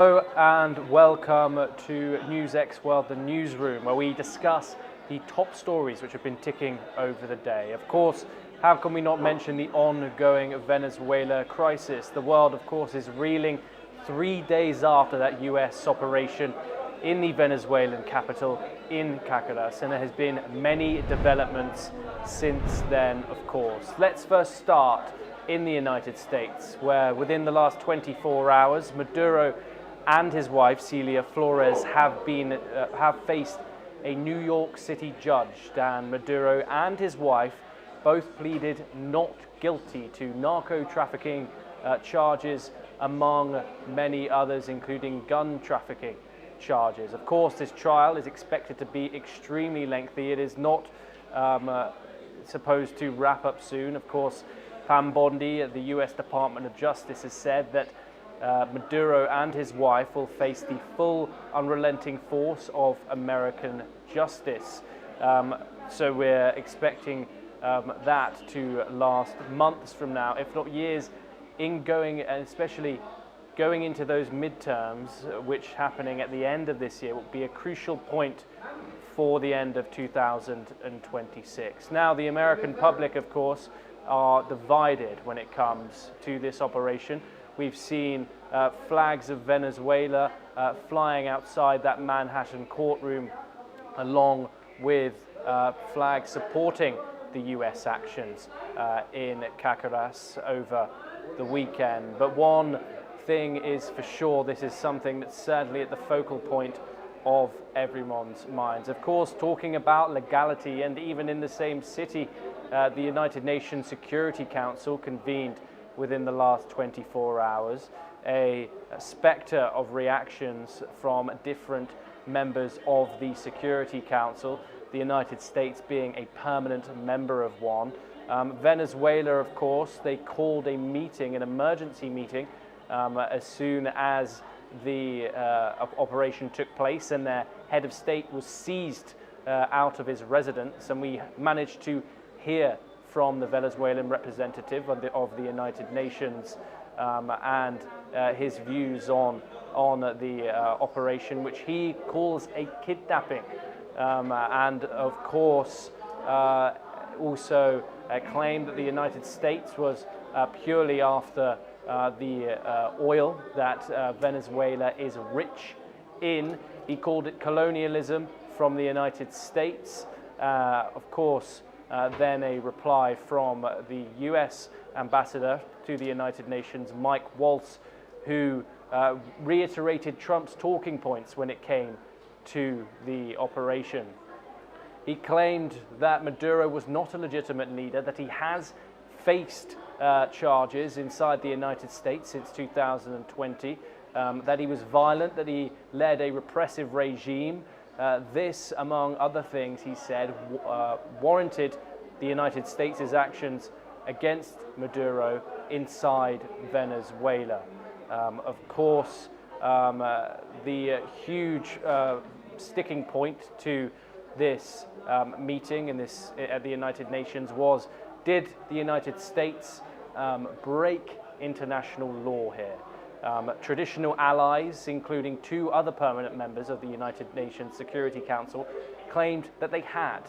Hello and welcome to NewsX World, the newsroom, where we discuss the top stories which have been ticking over the day. Of course, how can we not mention the ongoing Venezuela crisis? The world, of course, is reeling 3 days after that US operation in the Venezuelan capital, in Caracas, and there has been many developments since then, of course. Let's first start in the United States, where within the last 24 hours, Maduro and his wife, Celia Flores, have faced a New York City judge. Dan Maduro and his wife both pleaded not guilty to narco-trafficking charges, among many others, including gun trafficking charges. Of course, this trial is expected to be extremely lengthy. It is not supposed to wrap up soon. Of course, Pam Bondi at the US Department of Justice has said that Maduro and his wife will face the full unrelenting force of American justice. So we're expecting that to last months from now, if not years, and especially going into those midterms, which happening at the end of this year will be a crucial point for the end of 2026. Now, the American public, of course, are divided when it comes to this operation. We've seen flags of Venezuela flying outside that Manhattan courtroom, along with flags supporting the US actions in Caracas over the weekend. But one thing is for sure, this is something that's certainly at the focal point of everyone's minds. Of course, talking about legality, and even in the same city, the United Nations Security Council convened within the last 24 hours, a spectre of reactions from different members of the Security Council, the United States being a permanent member of one. Venezuela, of course, they called a meeting, an emergency meeting, as soon as the operation took place, and their head of state was seized out of his residence, and we managed to hear from the Venezuelan representative of the United Nations and his views on the operation, which he calls a kidnapping, and of course also claimed that the United States was purely after the oil that Venezuela is rich in. He called it colonialism from the United States. Of course, then a reply from the US ambassador to the United Nations, Mike Waltz, who reiterated Trump's talking points when it came to the operation. He claimed that Maduro was not a legitimate leader, that he has faced charges inside the United States since 2020, that he was violent, that he led a repressive regime. This, among other things, he said, warranted the United States' actions against Maduro inside Venezuela. Of course, the huge sticking point to this meeting at the United Nations was, did the United States break international law here? Traditional allies, including two other permanent members of the United Nations Security Council, claimed that they had.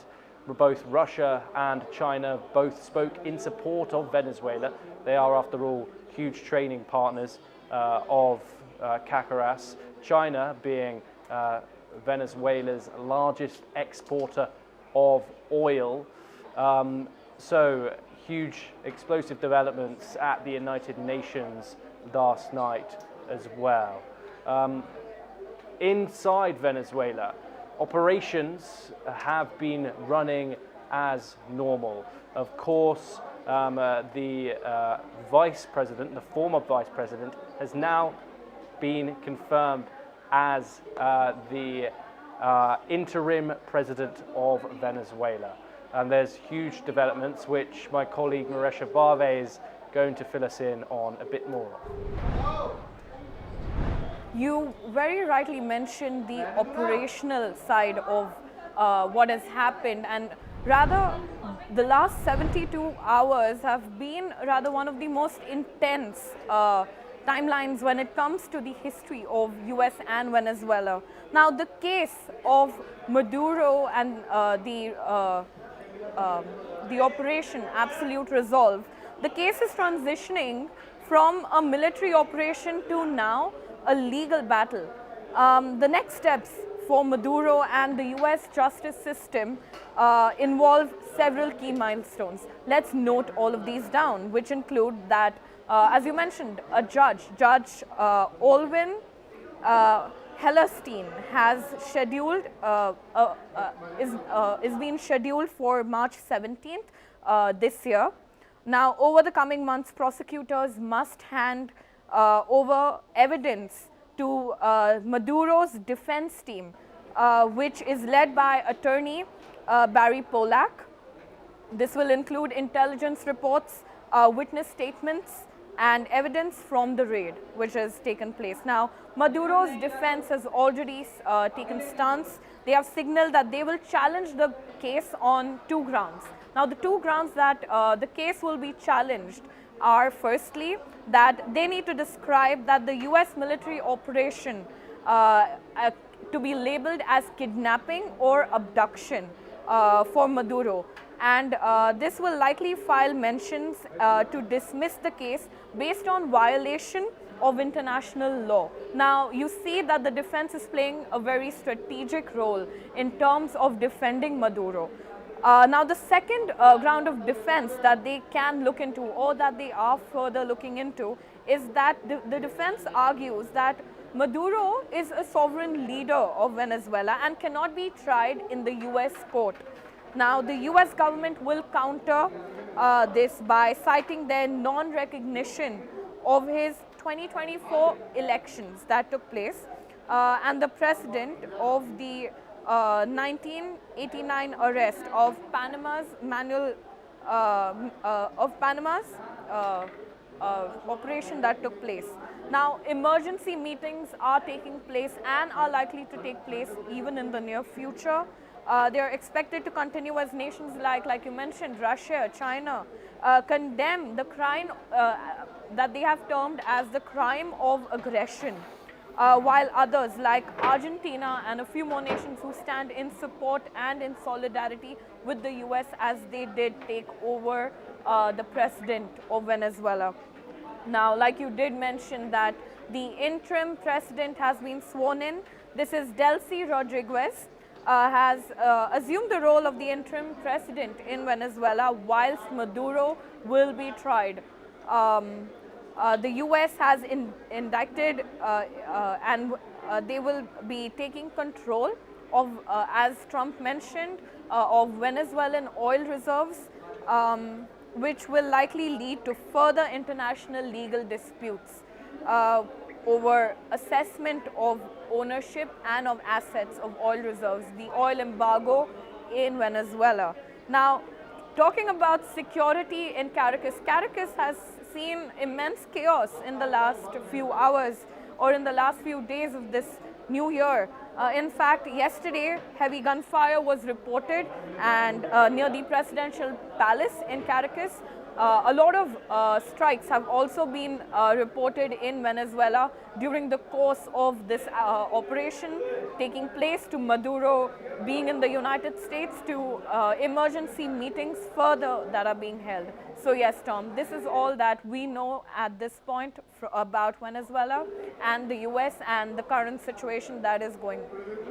Both Russia and China both spoke in support of Venezuela. They are, after all, huge trading partners of Caracas, China being Venezuela's largest exporter of oil. So huge explosive developments at the United Nations last night as well. Inside Venezuela, operations have been running as normal. Of course, the vice president, the former vice president, has now been confirmed as the interim president of Venezuela. And there's huge developments, which my colleague Maresha Bave is going to fill us in on a bit more. You very rightly mentioned the operational side of what has happened, and rather the last 72 hours have been rather one of the most intense timelines when it comes to the history of US and Venezuela. Now, the case of Maduro and the operation Absolute Resolve, the case is transitioning from a military operation to now a legal battle. The next steps for Maduro and the US justice system involve several key milestones. Let's note all of these down, which include that, as you mentioned, a judge, Judge Olvin Hellerstein, has scheduled is being scheduled for March 17th this year. Now, over the coming months, prosecutors must hand over evidence to Maduro's defense team, which is led by attorney Barry Polak. This will include intelligence reports, witness statements, and evidence from the raid which has taken place. Now, Maduro's defense has already taken stance. They have signaled that they will challenge the case on two grounds. Now, the two grounds that the case will be challenged are, firstly, that they need to describe that the US military operation to be labeled as kidnapping or abduction for Maduro. And this will likely file mentions to dismiss the case based on violation of international law. Now, you see that the defense is playing a very strategic role in terms of defending Maduro. Now, the second ground of defense that they can look into, or that they are further looking into, is that the defense argues that Maduro is a sovereign leader of Venezuela and cannot be tried in the US court. Now, the US government will counter this by citing their non-recognition of his 2024 elections that took place and the precedent of the 1989 arrest of Panama's operation that took place. Now, emergency meetings are taking place and are likely to take place even in the near future. They are expected to continue as nations like you mentioned, Russia, China, condemn the crime that they have termed as the crime of aggression, while others like Argentina and a few more nations who stand in support and in solidarity with the US as they did take over the president of Venezuela. Now, like you did mention, that the interim president has been sworn in. This is Delcy Rodriguez. Has assumed the role of the interim president in Venezuela whilst Maduro will be tried. The US has indicted and they will be taking control of, as Trump mentioned, of Venezuelan oil reserves, which will likely lead to further international legal disputes over assessment of ownership and of assets of oil reserves, the oil embargo in Venezuela. Now, talking about security in Caracas, Caracas has seen immense chaos in the last few hours or in the last few days of this new year. In fact, yesterday, heavy gunfire was reported and near the presidential palace in Caracas. A lot of strikes have also been reported in Venezuela during the course of this operation taking place, to Maduro being in the United States, to emergency meetings further that are being held. So yes, Tom, this is all that we know at this point about Venezuela and the US and the current situation that is going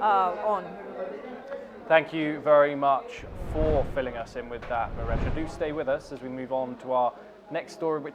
on. Thank you very much for filling us in with that, Maresha. Do stay with us as we move on to our next story, which